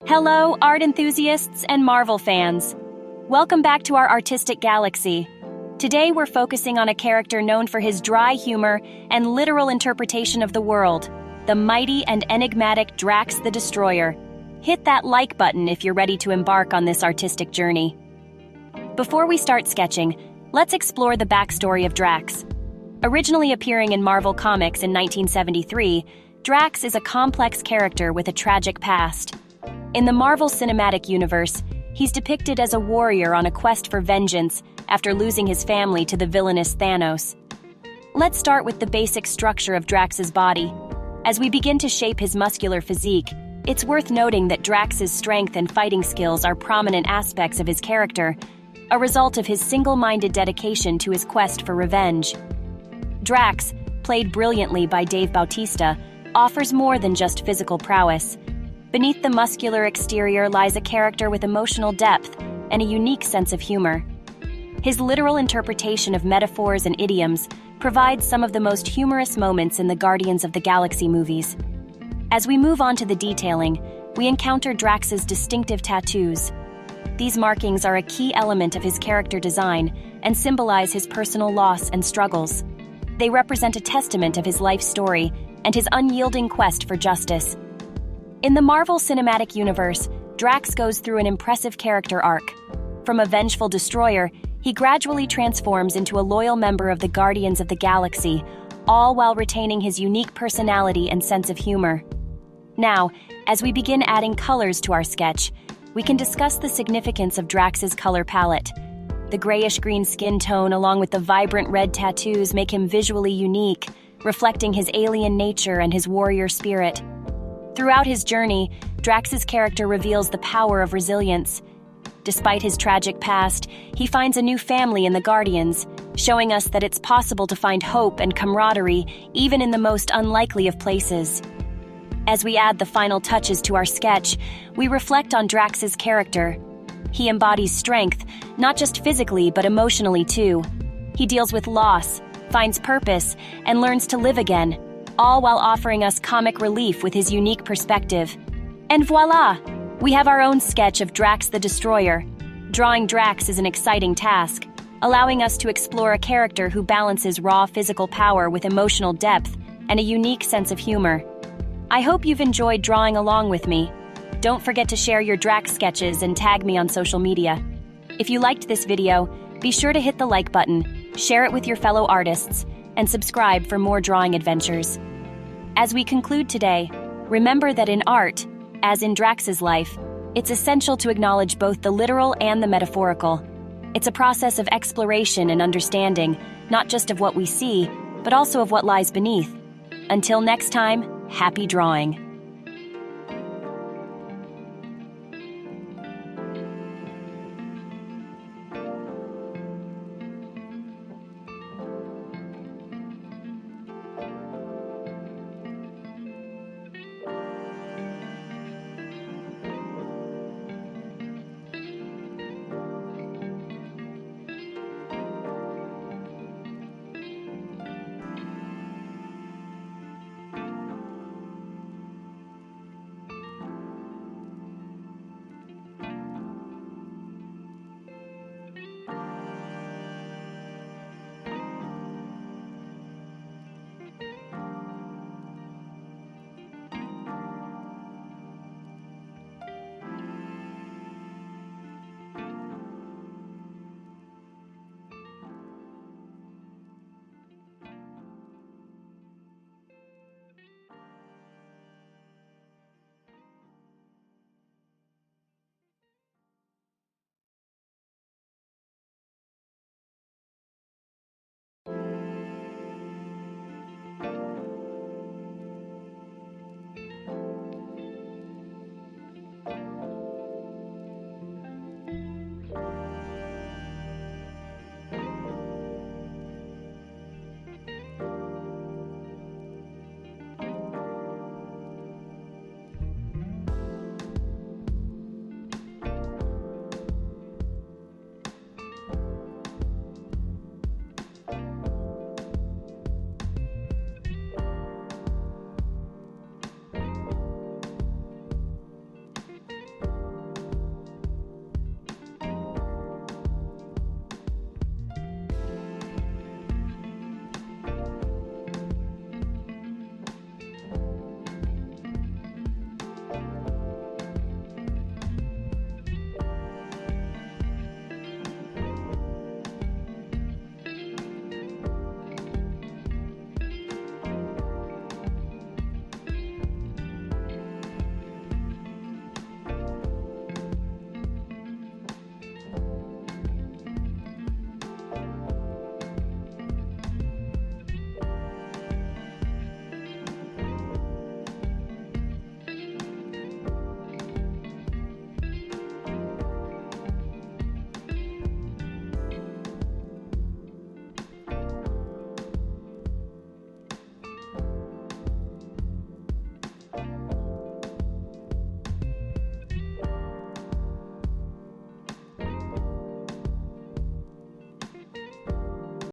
Hello, art enthusiasts and Marvel fans. Welcome back to our artistic galaxy. Today we're focusing on a character known for his dry humor and literal interpretation of the world, the mighty and enigmatic Drax the Destroyer. Hit that like button if you're ready to embark on this artistic journey. Before we start sketching, let's explore the backstory of Drax. Originally appearing in Marvel Comics in 1973, Drax is a complex character with a tragic past. In the Marvel Cinematic Universe, he's depicted as a warrior on a quest for vengeance after losing his family to the villainous Thanos. Let's start with the basic structure of Drax's body. As we begin to shape his muscular physique, it's worth noting that Drax's strength and fighting skills are prominent aspects of his character, a result of his single-minded dedication to his quest for revenge. Drax, played brilliantly by Dave Bautista, offers more than just physical prowess. Beneath the muscular exterior lies a character with emotional depth and a unique sense of humor. His literal interpretation of metaphors and idioms provides some of the most humorous moments in the Guardians of the Galaxy movies. As we move on to the detailing, we encounter Drax's distinctive tattoos. These markings are a key element of his character design and symbolize his personal loss and struggles. They represent a testament of his life story and his unyielding quest for justice. In the Marvel Cinematic Universe, Drax goes through an impressive character arc. From a vengeful destroyer, he gradually transforms into a loyal member of the Guardians of the Galaxy, all while retaining his unique personality and sense of humor. Now, as we begin adding colors to our sketch, we can discuss the significance of Drax's color palette. The grayish-green skin tone along with the vibrant red tattoos make him visually unique, reflecting his alien nature and his warrior spirit. Throughout his journey, Drax's character reveals the power of resilience. Despite his tragic past, he finds a new family in the Guardians, showing us that it's possible to find hope and camaraderie even in the most unlikely of places. As we add the final touches to our sketch, we reflect on Drax's character. He embodies strength, not just physically but emotionally too. He deals with loss, finds purpose, and learns to live again, all while offering us comic relief with his unique perspective. And voila! We have our own sketch of Drax the Destroyer. Drawing Drax is an exciting task, allowing us to explore a character who balances raw physical power with emotional depth and a unique sense of humor. I hope you've enjoyed drawing along with me. Don't forget to share your Drax sketches and tag me on social media. If you liked this video, be sure to hit the like button, share it with your fellow artists, and subscribe for more drawing adventures. As we conclude today, remember that in art, as in Drax's life, it's essential to acknowledge both the literal and the metaphorical. It's a process of exploration and understanding, not just of what we see, but also of what lies beneath. Until next time, happy drawing.